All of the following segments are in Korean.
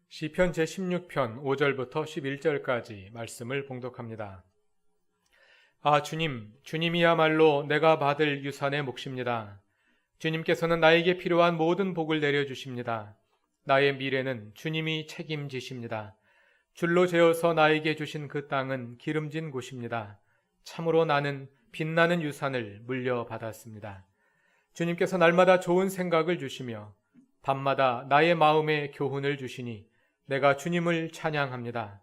시편 제16편 5절부터 11절까지 말씀을 봉독합니다. 아, 주님이야말로 내가 받을 유산의 몫입니다. 주님께서는 나에게 필요한 모든 복을 내려주십니다. 나의 미래는 주님이 책임지십니다. 줄로 재어서 나에게 주신 그 땅은 기름진 곳입니다. 참으로 나는 빛나는 유산을 물려받았습니다. 주님께서 날마다 좋은 생각을 주시며 밤마다 나의 마음에 교훈을 주시니 내가 주님을 찬양합니다.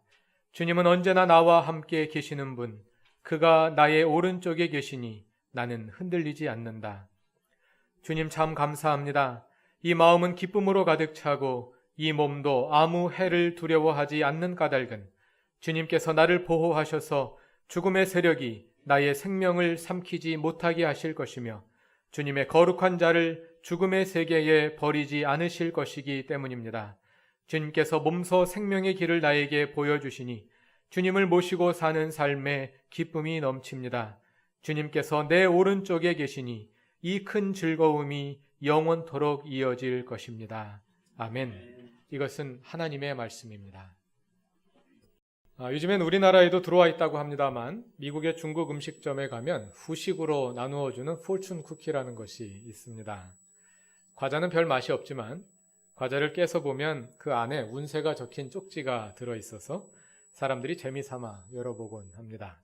주님은 언제나 나와 함께 계시는 분, 그가 나의 오른쪽에 계시니 나는 흔들리지 않는다. 주님 참 감사합니다. 이 마음은 기쁨으로 가득 차고 이 몸도 아무 해를 두려워하지 않는 까닭은 주님께서 나를 보호하셔서 죽음의 세력이 나의 생명을 삼키지 못하게 하실 것이며 주님의 거룩한 자를 죽음의 세계에 버리지 않으실 것이기 때문입니다. 주님께서 몸소 생명의 길을 나에게 보여주시니 주님을 모시고 사는 삶에 기쁨이 넘칩니다. 주님께서 내 오른쪽에 계시니 이 큰 즐거움이 영원토록 이어질 것입니다. 아멘. 이것은 하나님의 말씀입니다. 요즘엔 우리나라에도 들어와 있다고 합니다만 미국의 중국 음식점에 가면 후식으로 나누어주는 포춘 쿠키라는 것이 있습니다. 과자는 별 맛이 없지만 과자를 깨서 보면 그 안에 운세가 적힌 쪽지가 들어있어서 사람들이 재미삼아 열어보곤 합니다.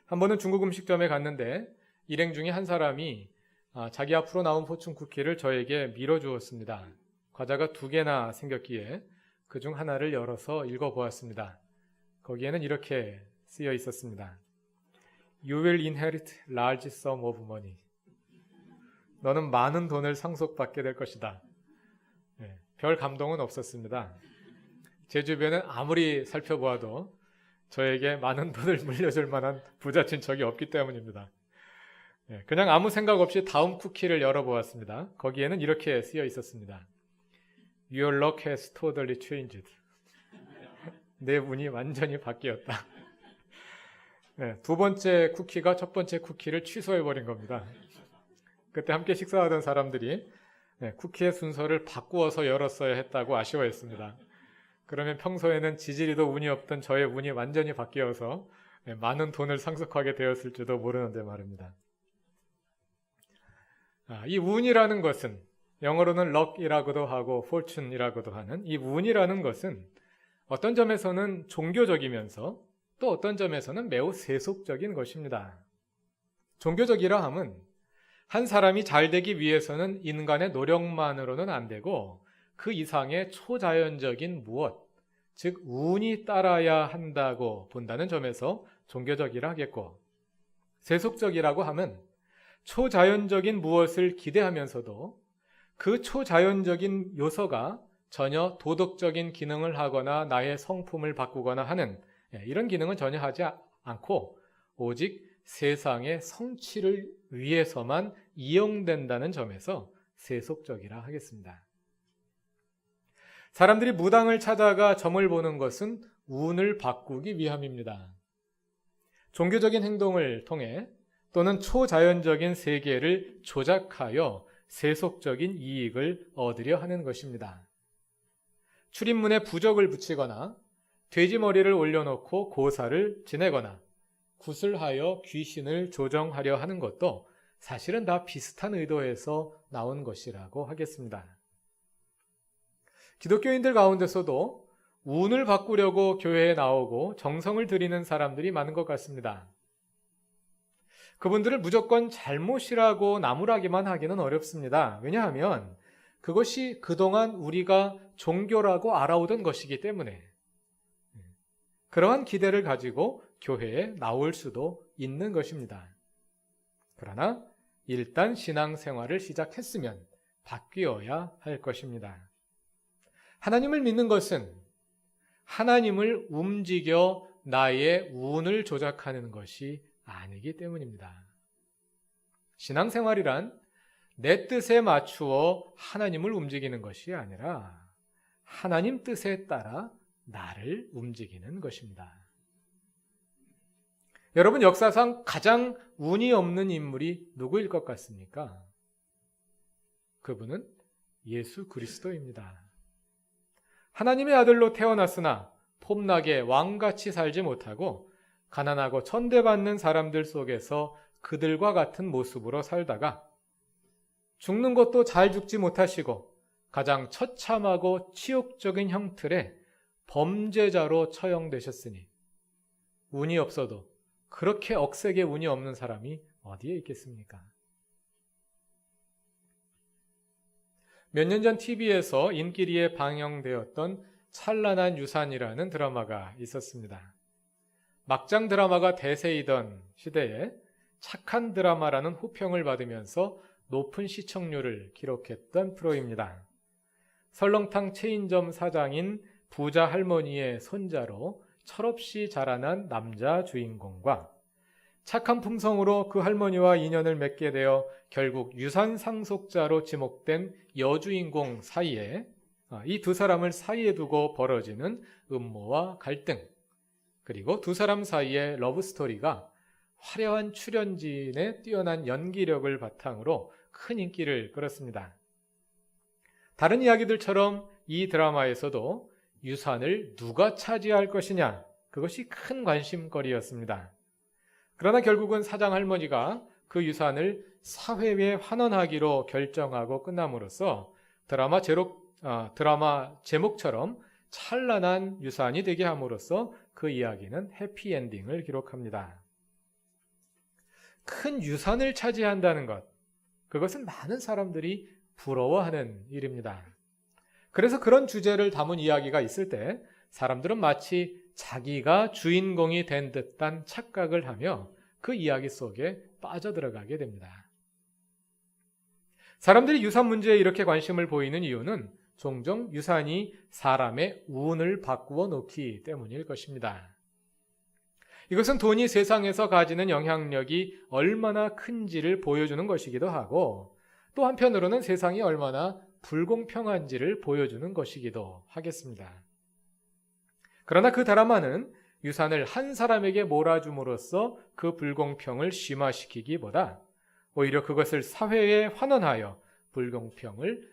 한 번은 중국 음식점에 갔는데 일행 중에 한 사람이 자기 앞으로 나온 포춘 쿠키를 저에게 밀어주었습니다. 과자가 2개나 생겼기에 그중 하나를 열어서 읽어보았습니다. 거기에는 이렇게 쓰여 있었습니다. You will inherit large sum of money. 너는 많은 돈을 상속받게 될 것이다. 별 감동은 없었습니다. 제 주변은 아무리 살펴보아도 저에게 많은 돈을 물려줄 만한 부자 친척이 없기 때문입니다. 그냥 아무 생각 없이 다음 쿠키를 열어보았습니다. 거기에는 이렇게 쓰여 있었습니다. Your luck has totally changed. 내 운이 완전히 바뀌었다. 2번째 쿠키가 첫 번째 쿠키를 취소해버린 겁니다. 그때 함께 식사하던 사람들이 쿠키의 순서를 바꾸어서 열었어야 했다고 아쉬워했습니다. 그러면 평소에는 지지리도 운이 없던 저의 운이 완전히 바뀌어서 많은 돈을 상속하게 되었을지도 모르는데 말입니다. 이 운이라는 것은 영어로는 luck이라고도 하고 fortune이라고도 하는 이 운이라는 것은 어떤 점에서는 종교적이면서 또 어떤 점에서는 매우 세속적인 것입니다. 종교적이라 함은 한 사람이 잘 되기 위해서는 인간의 노력만으로는 안 되고 그 이상의 초자연적인 무엇, 즉 운이 따라야 한다고 본다는 점에서 종교적이라 하겠고, 세속적이라고 함은 초자연적인 무엇을 기대하면서도 그 초자연적인 요소가 전혀 도덕적인 기능을 하거나 나의 성품을 바꾸거나 하는 이런 기능은 전혀 하지 않고 오직 세상의 성취를 위해서만 이용된다는 점에서 세속적이라 하겠습니다. 사람들이 무당을 찾아가 점을 보는 것은 운을 바꾸기 위함입니다. 종교적인 행동을 통해 또는 초자연적인 세계를 조작하여 세속적인 이익을 얻으려 하는 것입니다. 출입문에 부적을 붙이거나 돼지머리를 올려놓고 고사를 지내거나 구슬하여 귀신을 조정하려 하는 것도 사실은 다 비슷한 의도에서 나온 것이라고 하겠습니다. 기독교인들 가운데서도 운을 바꾸려고 교회에 나오고 정성을 들이는 사람들이 많은 것 같습니다. 그분들을 무조건 잘못이라고 나무라기만 하기는 어렵습니다. 왜냐하면 그것이 그동안 우리가 종교라고 알아오던 것이기 때문에 그러한 기대를 가지고 교회에 나올 수도 있는 것입니다. 그러나 일단 신앙생활을 시작했으면 바뀌어야 할 것입니다. 하나님을 믿는 것은 하나님을 움직여 나의 운을 조작하는 것이 아니기 때문입니다. 신앙생활이란 내 뜻에 맞추어 하나님을 움직이는 것이 아니라 하나님 뜻에 따라 나를 움직이는 것입니다. 여러분, 역사상 가장 운이 없는 인물이 누구일 것 같습니까? 그분은 예수 그리스도입니다. 하나님의 아들로 태어났으나 폼나게 왕같이 살지 못하고 가난하고 천대받는 사람들 속에서 그들과 같은 모습으로 살다가 죽는 것도 잘 죽지 못하시고 가장 처참하고 치욕적인 형틀의 범죄자로 처형되셨으니 운이 없어도 그렇게 억세게 운이 없는 사람이 어디에 있겠습니까? 몇 년 전 TV에서 인기리에 방영되었던 찬란한 유산이라는 드라마가 있었습니다. 막장 드라마가 대세이던 시대에 착한 드라마라는 호평을 받으면서 높은 시청률을 기록했던 프로입니다. 설렁탕 체인점 사장인 부자 할머니의 손자로 철없이 자라난 남자 주인공과 착한 품성으로 그 할머니와 인연을 맺게 되어 결국 유산 상속자로 지목된 여주인공 사이에 이 두 사람을 사이에 두고 벌어지는 음모와 갈등, 그리고 두 사람 사이의 러브스토리가 화려한 출연진의 뛰어난 연기력을 바탕으로 큰 인기를 끌었습니다. 다른 이야기들처럼 이 드라마에서도 유산을 누가 차지할 것이냐, 그것이 큰 관심거리였습니다. 그러나 결국은 사장 할머니가 그 유산을 사회에 환원하기로 결정하고 끝남으로써 드라마 제목처럼 찬란한 유산이 되게 함으로써 그 이야기는 해피엔딩을 기록합니다. 큰 유산을 차지한다는 것, 그것은 많은 사람들이 부러워하는 일입니다. 그래서 그런 주제를 담은 이야기가 있을 때 사람들은 마치 자기가 주인공이 된 듯한 착각을 하며 그 이야기 속에 빠져들어가게 됩니다. 사람들이 유산 문제에 이렇게 관심을 보이는 이유는 종종 유산이 사람의 운을 바꾸어 놓기 때문일 것입니다. 이것은 돈이 세상에서 가지는 영향력이 얼마나 큰지를 보여주는 것이기도 하고, 또 한편으로는 세상이 얼마나 불공평한지를 보여주는 것이기도 하겠습니다. 그러나 그 드라마는 유산을 한 사람에게 몰아줌으로써 그 불공평을 심화시키기보다 오히려 그것을 사회에 환원하여 불공평을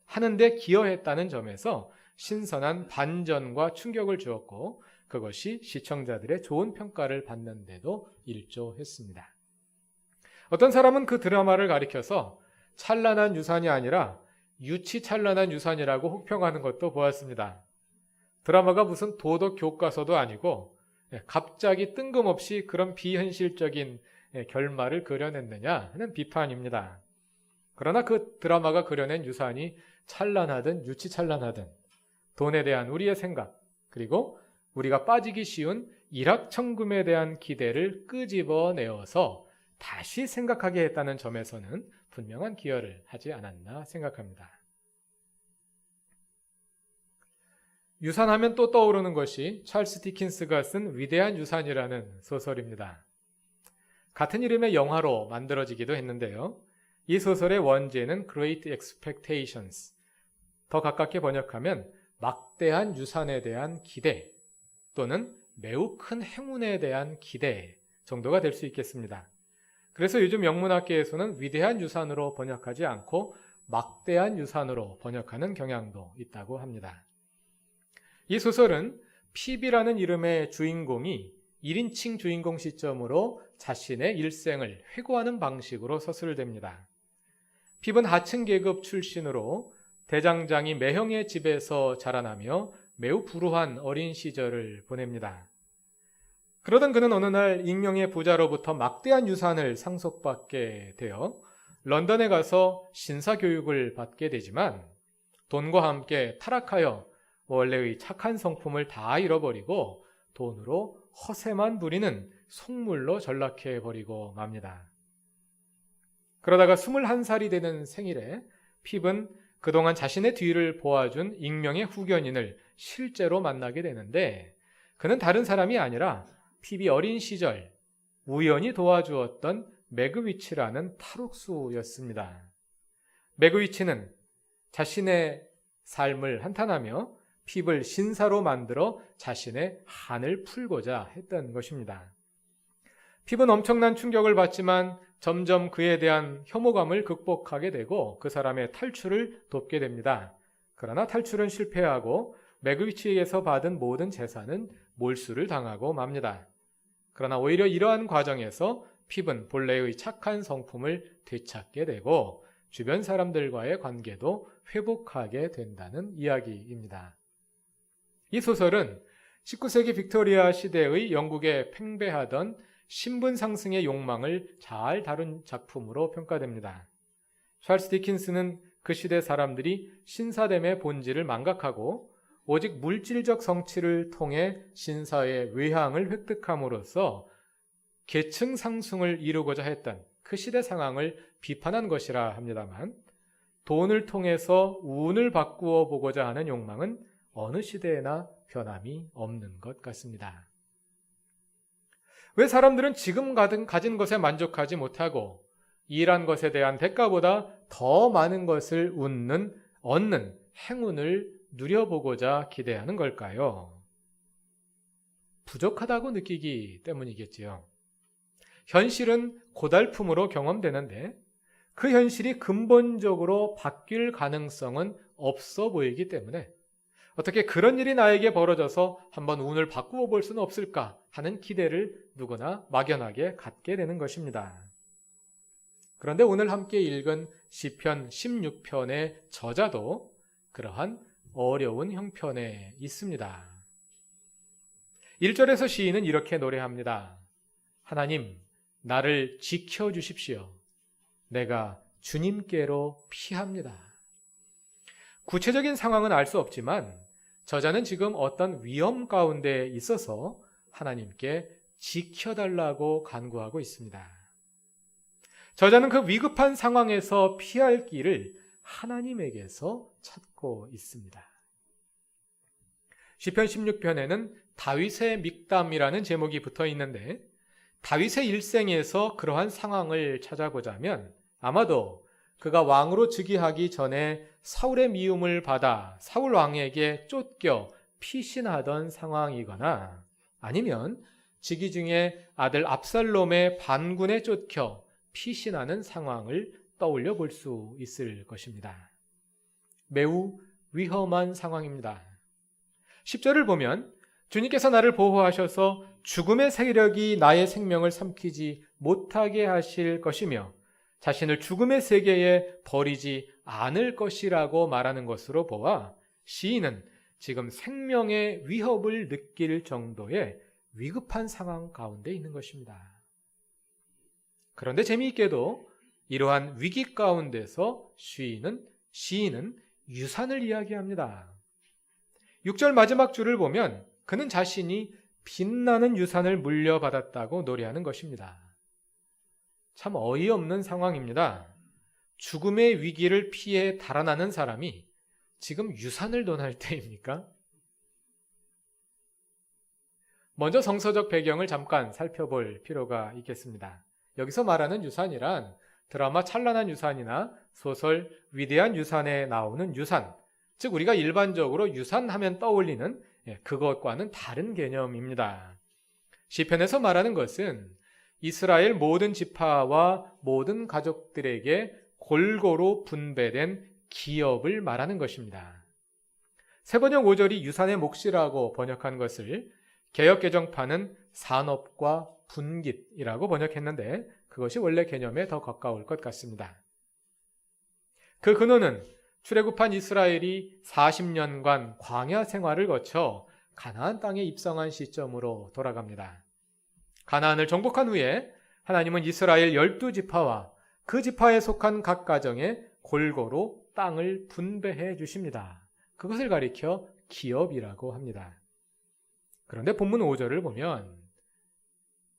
하는데 기여했다는 점에서 신선한 반전과 충격을 주었고, 그것이 시청자들의 좋은 평가를 받는 데도 일조했습니다. 어떤 사람은 그 드라마를 가리켜서 찬란한 유산이 아니라 유치찬란한 유산이라고 혹평하는 것도 보았습니다. 드라마가 무슨 도덕 교과서도 아니고 갑자기 뜬금없이 그런 비현실적인 결말을 그려냈느냐 하는 비판입니다. 그러나 그 드라마가 그려낸 유산이 찬란하든 유치찬란하든 돈에 대한 우리의 생각, 그리고 우리가 빠지기 쉬운 일확천금에 대한 기대를 끄집어내어서 다시 생각하게 했다는 점에서는 분명한 기여를 하지 않았나 생각합니다. 유산하면 또 떠오르는 것이 찰스 디킨스가 쓴 위대한 유산이라는 소설입니다. 같은 이름의 영화로 만들어지기도 했는데요. 이 소설의 원제는 Great Expectations, 더 가깝게 번역하면 막대한 유산에 대한 기대 또는 매우 큰 행운에 대한 기대 정도가 될 수 있겠습니다. 그래서 요즘 영문학계에서는 위대한 유산으로 번역하지 않고 막대한 유산으로 번역하는 경향도 있다고 합니다. 이 소설은 핍이라는 이름의 주인공이 1인칭 주인공 시점으로 자신의 일생을 회고하는 방식으로 서술됩니다. 핍은 하층 계급 출신으로 대장장이 매형의 집에서 자라나며 매우 불우한 어린 시절을 보냅니다. 그러던 그는 어느 날 익명의 부자로부터 막대한 유산을 상속받게 되어 런던에 가서 신사교육을 받게 되지만 돈과 함께 타락하여 원래의 착한 성품을 다 잃어버리고 돈으로 허세만 부리는 속물로 전락해버리고 맙니다. 그러다가 21살이 되는 생일에 핍은 그동안 자신의 뒤를 보아준 익명의 후견인을 실제로 만나게 되는데, 그는 다른 사람이 아니라 핍이 어린 시절 우연히 도와주었던 매그위치라는 탈옥수였습니다. 매그위치는 자신의 삶을 한탄하며 핍을 신사로 만들어 자신의 한을 풀고자 했던 것입니다. 핍은 엄청난 충격을 받지만 점점 그에 대한 혐오감을 극복하게 되고 그 사람의 탈출을 돕게 됩니다. 그러나 탈출은 실패하고 메그위치에게서 받은 모든 재산은 몰수를 당하고 맙니다. 그러나 오히려 이러한 과정에서 핍은 본래의 착한 성품을 되찾게 되고 주변 사람들과의 관계도 회복하게 된다는 이야기입니다. 이 소설은 19세기 빅토리아 시대의 영국에 팽배하던 신분 상승의 욕망을 잘 다룬 작품으로 평가됩니다. 찰스 디킨스는 그 시대 사람들이 신사됨의 본질을 망각하고 오직 물질적 성취를 통해 신사의 외향을 획득함으로써 계층 상승을 이루고자 했던 그 시대 상황을 비판한 것이라 합니다만, 돈을 통해서 운을 바꾸어 보고자 하는 욕망은 어느 시대에나 변함이 없는 것 같습니다. 왜 사람들은 지금 가진 것에 만족하지 못하고 일한 것에 대한 대가보다 더 많은 것을 얻는 행운을 누려보고자 기대하는 걸까요? 부족하다고 느끼기 때문이겠지요. 현실은 고달픔으로 경험되는데 그 현실이 근본적으로 바뀔 가능성은 없어 보이기 때문에 어떻게 그런 일이 나에게 벌어져서 한번 운을 바꾸어 볼 수는 없을까 하는 기대를 누구나 막연하게 갖게 되는 것입니다. 그런데 오늘 함께 읽은 시편 16편의 저자도 그러한 어려운 형편에 있습니다. 1절에서 시인은 이렇게 노래합니다. 하나님, 나를 지켜주십시오. 내가 주님께로 피합니다. 구체적인 상황은 알 수 없지만 저자는 지금 어떤 위험 가운데 있어서 하나님께 지켜달라고 간구하고 있습니다. 저자는 그 위급한 상황에서 피할 길을 하나님에게서 찾고 있습니다. 시편 16편에는 다윗의 믹담이라는 제목이 붙어 있는데 다윗의 일생에서 그러한 상황을 찾아보자면 아마도 그가 왕으로 즉위하기 전에 사울의 미움을 받아 사울 왕에게 쫓겨 피신하던 상황이거나 아니면 즉위 중에 아들 압살롬의 반군에 쫓겨 피신하는 상황을 떠올려 볼 수 있을 것입니다. 매우 위험한 상황입니다. 10절을 보면 주님께서 나를 보호하셔서 죽음의 세력이 나의 생명을 삼키지 못하게 하실 것이며 자신을 죽음의 세계에 버리지 않을 것이라고 말하는 것으로 보아 시인은 지금 생명의 위협을 느낄 정도의 위급한 상황 가운데 있는 것입니다. 그런데 재미있게도 이러한 위기 가운데서 시인은 유산을 이야기합니다. 6절 마지막 줄을 보면 그는 자신이 빛나는 유산을 물려받았다고 노래하는 것입니다. 참 어이없는 상황입니다. 죽음의 위기를 피해 달아나는 사람이 지금 유산을 논할 때입니까? 먼저 성서적 배경을 잠깐 살펴볼 필요가 있겠습니다. 여기서 말하는 유산이란 드라마 찬란한 유산이나 소설 위대한 유산에 나오는 유산, 즉 우리가 일반적으로 유산하면 떠올리는 그것과는 다른 개념입니다. 시편에서 말하는 것은 이스라엘 모든 지파와 모든 가족들에게 골고루 분배된 기업을 말하는 것입니다. 세번역 5절이 유산의 몫이라고 번역한 것을 개역개정판은 산업과 분깃이라고 번역했는데 그것이 원래 개념에 더 가까울 것 같습니다. 그 근원은 출애굽한 이스라엘이 40년간 광야 생활을 거쳐 가나안 땅에 입성한 시점으로 돌아갑니다. 가나안을 정복한 후에 하나님은 이스라엘 12지파와 그 지파에 속한 각 가정에 골고루 땅을 분배해 주십니다. 그것을 가리켜 기업이라고 합니다. 그런데 본문 5절을 보면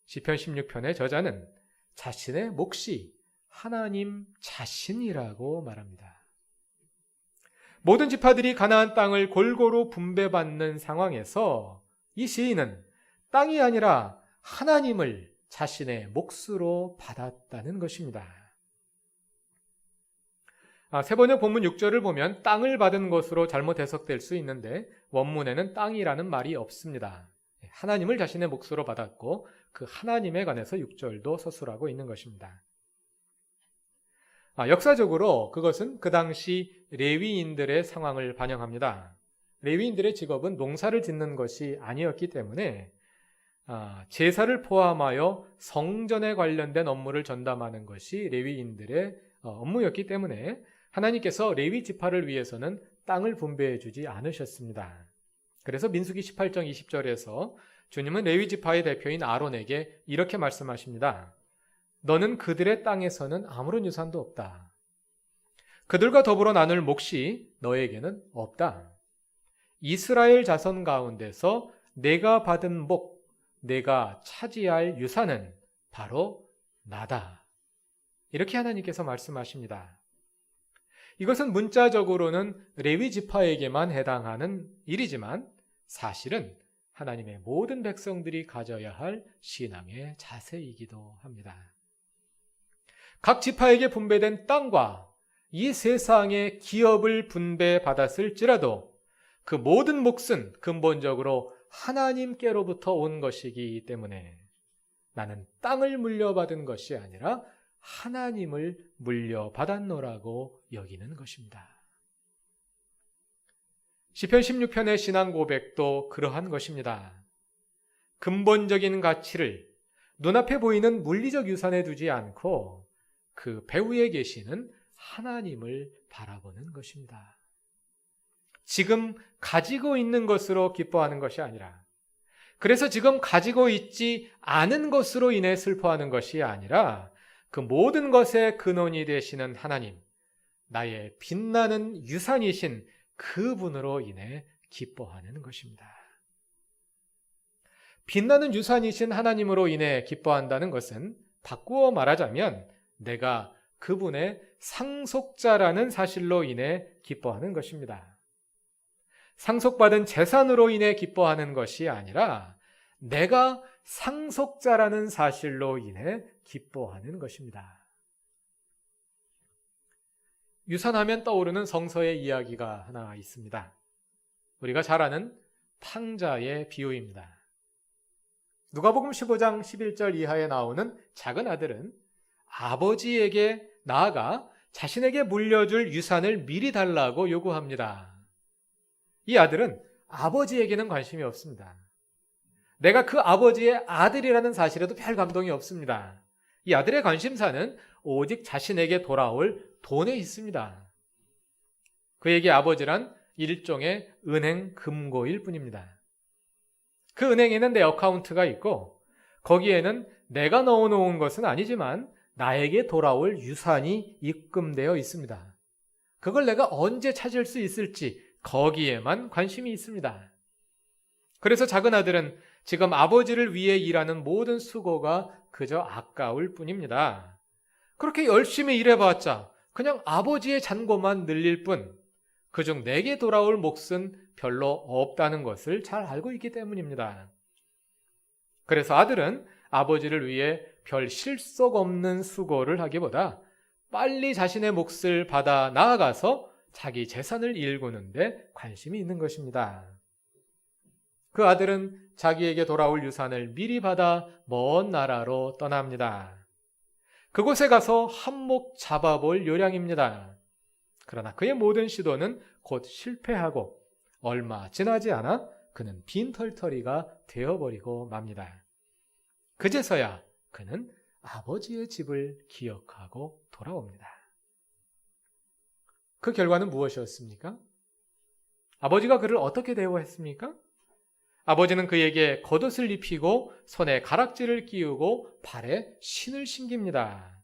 시편 16편의 저자는 자신의 몫이 하나님 자신이라고 말합니다. 모든 지파들이 가나안 땅을 골고루 분배받는 상황에서 이 시인은 땅이 아니라 하나님을 자신의 몫으로 받았다는 것입니다. 세번역 본문 6절을 보면 땅을 받은 것으로 잘못 해석될 수 있는데 원문에는 땅이라는 말이 없습니다. 하나님을 자신의 몫으로 받았고 그 하나님에 관해서 6절도 서술하고 있는 것입니다. 역사적으로 그것은 그 당시 레위인들의 상황을 반영합니다. 레위인들의 직업은 농사를 짓는 것이 아니었기 때문에 제사를 포함하여 성전에 관련된 업무를 전담하는 것이 레위인들의 업무였기 때문에 하나님께서 레위 지파를 위해서는 땅을 분배해 주지 않으셨습니다. 그래서 민수기 18장 20절에서 주님은 레위 지파의 대표인 아론에게 이렇게 말씀하십니다. 너는 그들의 땅에서는 아무런 유산도 없다. 그들과 더불어 나눌 몫이 너에게는 없다. 이스라엘 자손 가운데서 내가 받은 목, 내가 차지할 유산은 바로 나다. 이렇게 하나님께서 말씀하십니다. 이것은 문자적으로는 레위 지파에게만 해당하는 일이지만 사실은 하나님의 모든 백성들이 가져야 할 신앙의 자세이기도 합니다. 각 지파에게 분배된 땅과 이 세상의 기업을 분배받았을지라도 그 모든 몫은 근본적으로 하나님께로부터 온 것이기 때문에 나는 땅을 물려받은 것이 아니라 하나님을 물려받았노라고 여기는 것입니다. 시편 16편의 신앙 고백도 그러한 것입니다. 근본적인 가치를 눈앞에 보이는 물리적 유산에 두지 않고 그 배후에 계시는 하나님을 바라보는 것입니다. 지금 가지고 있는 것으로 기뻐하는 것이 아니라, 그래서 지금 가지고 있지 않은 것으로 인해 슬퍼하는 것이 아니라 그 모든 것의 근원이 되시는 하나님, 나의 빛나는 유산이신 그분으로 인해 기뻐하는 것입니다. 빛나는 유산이신 하나님으로 인해 기뻐한다는 것은 바꾸어 말하자면 내가 그분의 상속자라는 사실로 인해 기뻐하는 것입니다. 상속받은 재산으로 인해 기뻐하는 것이 아니라 내가 상속자라는 사실로 인해 기뻐하는 것입니다. 유산하면 떠오르는 성서의 이야기가 하나 있습니다. 우리가 잘 아는 탕자의 비유입니다. 누가복음 15장 11절 이하에 나오는 작은 아들은 아버지에게 나아가 자신에게 물려줄 유산을 미리 달라고 요구합니다. 이 아들은 아버지에게는 관심이 없습니다. 내가 그 아버지의 아들이라는 사실에도 별 감동이 없습니다. 이 아들의 관심사는 오직 자신에게 돌아올 돈에 있습니다. 그에게 아버지란 일종의 은행 금고일 뿐입니다. 그 은행에는 내 어카운트가 있고 거기에는 내가 넣어놓은 것은 아니지만 나에게 돌아올 유산이 입금되어 있습니다. 그걸 내가 언제 찾을 수 있을지 거기에만 관심이 있습니다. 그래서 작은 아들은 지금 아버지를 위해 일하는 모든 수고가 그저 아까울 뿐입니다. 그렇게 열심히 일해봤자 그냥 아버지의 잔고만 늘릴 뿐 그중 내게 돌아올 몫은 별로 없다는 것을 잘 알고 있기 때문입니다. 그래서 아들은 아버지를 위해 별 실속 없는 수고를 하기보다 빨리 자신의 몫을 받아 나아가서 자기 재산을 일구는데 관심이 있는 것입니다. 그 아들은 자기에게 돌아올 유산을 미리 받아 먼 나라로 떠납니다. 그곳에 가서 한몫 잡아볼 요량입니다. 그러나 그의 모든 시도는 곧 실패하고 얼마 지나지 않아 그는 빈털터리가 되어버리고 맙니다. 그제서야 그는 아버지의 집을 기억하고 돌아옵니다. 그 결과는 무엇이었습니까? 아버지가 그를 어떻게 대우했습니까? 아버지는 그에게 겉옷을 입히고 손에 가락지를 끼우고 발에 신을 신깁니다.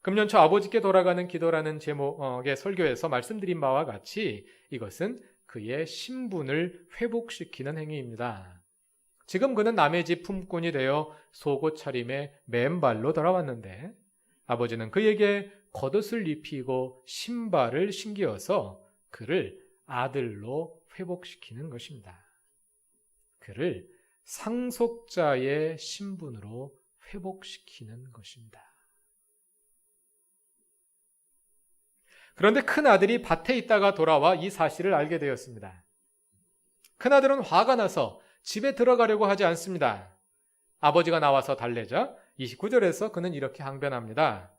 금년초 아버지께 돌아가는 기도라는 제목의 설교에서 말씀드린 바와 같이 이것은 그의 신분을 회복시키는 행위입니다. 지금 그는 남의 집 품꾼이 되어 속옷 차림에 맨발로 돌아왔는데 아버지는 그에게 겉옷을 입히고 신발을 신기어서 그를 아들로 회복시키는 것입니다. 그를 상속자의 신분으로 회복시키는 것입니다. 그런데 큰아들이 밭에 있다가 돌아와 이 사실을 알게 되었습니다. 큰아들은 화가 나서 집에 들어가려고 하지 않습니다. 아버지가 나와서 달래자 29절에서 그는 이렇게 항변합니다.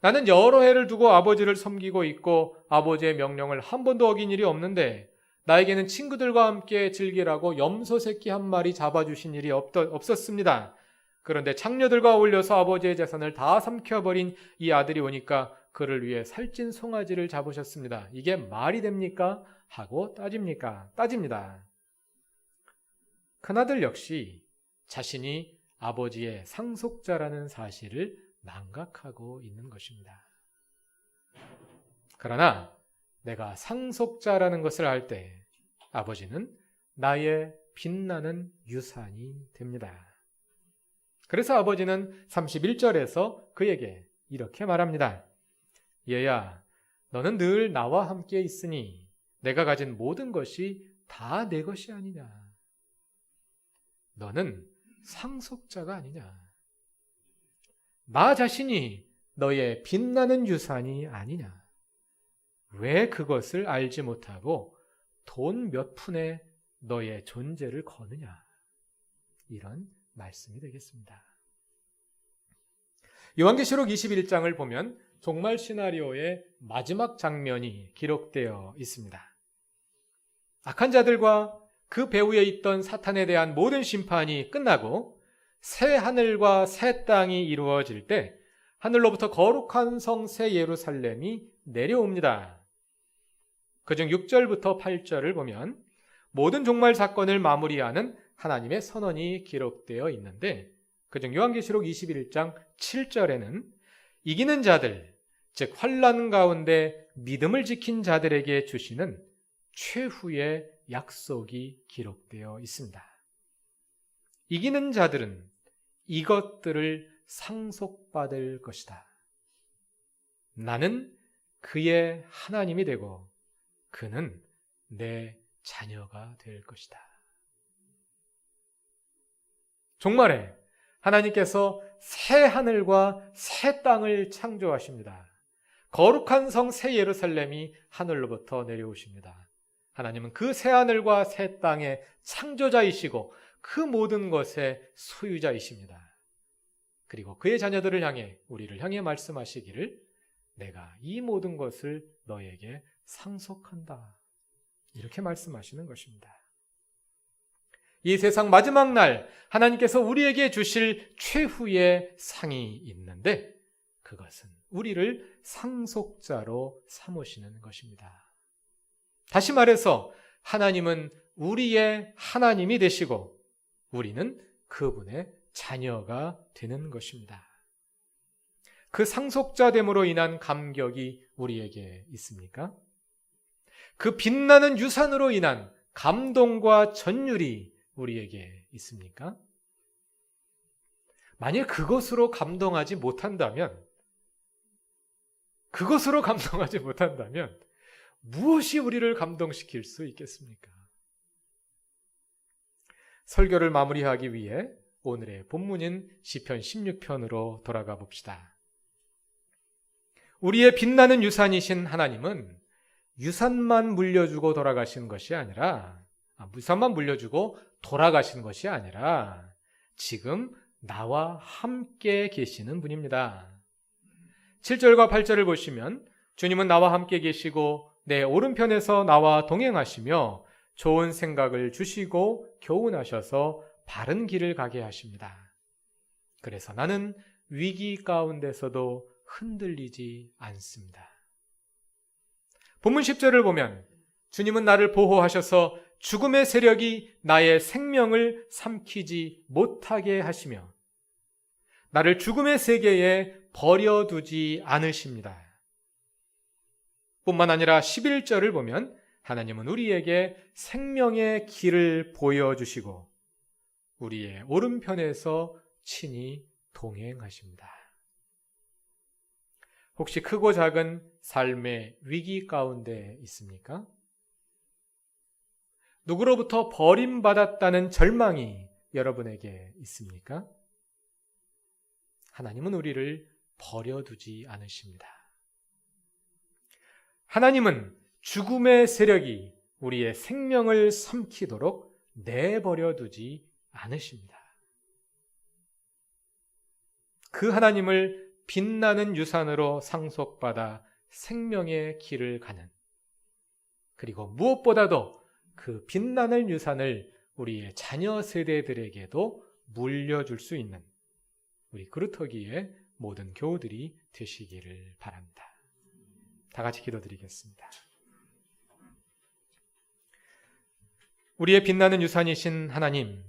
나는 여러 해를 두고 아버지를 섬기고 있고 아버지의 명령을 한 번도 어긴 일이 없는데 나에게는 친구들과 함께 즐기라고 염소 새끼 한 마리 잡아주신 일이 없었습니다. 그런데 장녀들과 어울려서 아버지의 재산을 다 삼켜버린 이 아들이 오니까 그를 위해 살찐 송아지를 잡으셨습니다. 이게 말이 됩니까? 하고 따집니다. 큰아들 역시 자신이 아버지의 상속자라는 사실을 망각하고 있는 것입니다. 그러나 내가 상속자라는 것을 알 때 아버지는 나의 빛나는 유산이 됩니다. 그래서 아버지는 31절에서 그에게 이렇게 말합니다. 얘야, 너는 늘 나와 함께 있으니 내가 가진 모든 것이 다 내 것이 아니냐. 너는 상속자가 아니냐. 나 자신이 너의 빛나는 유산이 아니냐. 왜 그것을 알지 못하고 돈 몇 푼에 너의 존재를 거느냐. 이런 말씀이 되겠습니다. 요한계시록 21장을 보면 종말 시나리오의 마지막 장면이 기록되어 있습니다. 악한 자들과 그 배후에 있던 사탄에 대한 모든 심판이 끝나고 새 하늘과 새 땅이 이루어질 때 하늘로부터 거룩한 성 새 예루살렘이 내려옵니다. 그중 6절부터 8절을 보면 모든 종말 사건을 마무리하는 하나님의 선언이 기록되어 있는데 그중 요한계시록 21장 7절에는 이기는 자들, 즉 환난 가운데 믿음을 지킨 자들에게 주시는 최후의 약속이 기록되어 있습니다. 이기는 자들은 이것들을 상속받을 것이다. 나는 그의 하나님이 되고 그는 내 자녀가 될 것이다. 종말에 하나님께서 새 하늘과 새 땅을 창조하십니다. 거룩한 성 새 예루살렘이 하늘로부터 내려오십니다. 하나님은 그 새 하늘과 새 땅의 창조자이시고 그 모든 것의 소유자이십니다. 그리고 그의 자녀들을 향해, 우리를 향해 말씀하시기를 내가 이 모든 것을 너에게 상속한다. 이렇게 말씀하시는 것입니다. 이 세상 마지막 날 하나님께서 우리에게 주실 최후의 상이 있는데 그것은 우리를 상속자로 삼으시는 것입니다. 다시 말해서 하나님은 우리의 하나님이 되시고 우리는 그분의 자녀가 되는 것입니다. 그 상속자됨으로 인한 감격이 우리에게 있습니까? 그 빛나는 유산으로 인한 감동과 전율이 우리에게 있습니까? 만일 그것으로 감동하지 못한다면 무엇이 우리를 감동시킬 수 있겠습니까? 설교를 마무리하기 위해 오늘의 본문인 시편 16편으로 돌아가 봅시다. 우리의 빛나는 유산이신 하나님은 유산만 물려주고 돌아가신 것이 아니라 지금 나와 함께 계시는 분입니다. 7절과 8절을 보시면 주님은 나와 함께 계시고 내 오른편에서 나와 동행하시며 좋은 생각을 주시고 교훈하셔서 바른 길을 가게 하십니다. 그래서 나는 위기 가운데서도 흔들리지 않습니다. 본문 10절을 보면 주님은 나를 보호하셔서 죽음의 세력이 나의 생명을 삼키지 못하게 하시며 나를 죽음의 세계에 버려두지 않으십니다. 뿐만 아니라 11절을 보면 하나님은 우리에게 생명의 길을 보여주시고 우리의 오른편에서 친히 동행하십니다. 혹시 크고 작은 삶의 위기 가운데 있습니까? 누구로부터 버림받았다는 절망이 여러분에게 있습니까? 하나님은 우리를 버려두지 않으십니다. 하나님은 죽음의 세력이 우리의 생명을 삼키도록 내버려 두지 않으십니다. 그 하나님을 빛나는 유산으로 상속받아 생명의 길을 가는, 그리고 무엇보다도 그 빛나는 유산을 우리의 자녀 세대들에게도 물려줄 수 있는 우리 그루터기의 모든 교우들이 되시기를 바랍니다. 다 같이 기도드리겠습니다. 우리의 빛나는 유산이신 하나님,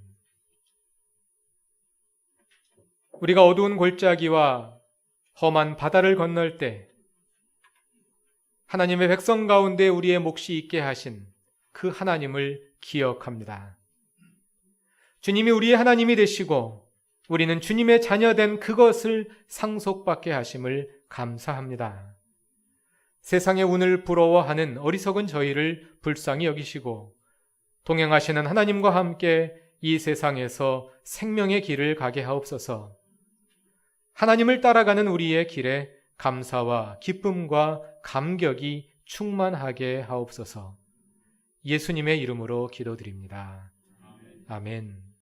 우리가 어두운 골짜기와 험한 바다를 건널 때 하나님의 백성 가운데 우리의 몫이 있게 하신 그 하나님을 기억합니다. 주님이 우리의 하나님이 되시고 우리는 주님의 자녀된 그것을 상속받게 하심을 감사합니다. 세상의 운을 부러워하는 어리석은 저희를 불쌍히 여기시고 동행하시는 하나님과 함께 이 세상에서 생명의 길을 가게 하옵소서. 하나님을 따라가는 우리의 길에 감사와 기쁨과 감격이 충만하게 하옵소서. 예수님의 이름으로 기도드립니다. 아멘.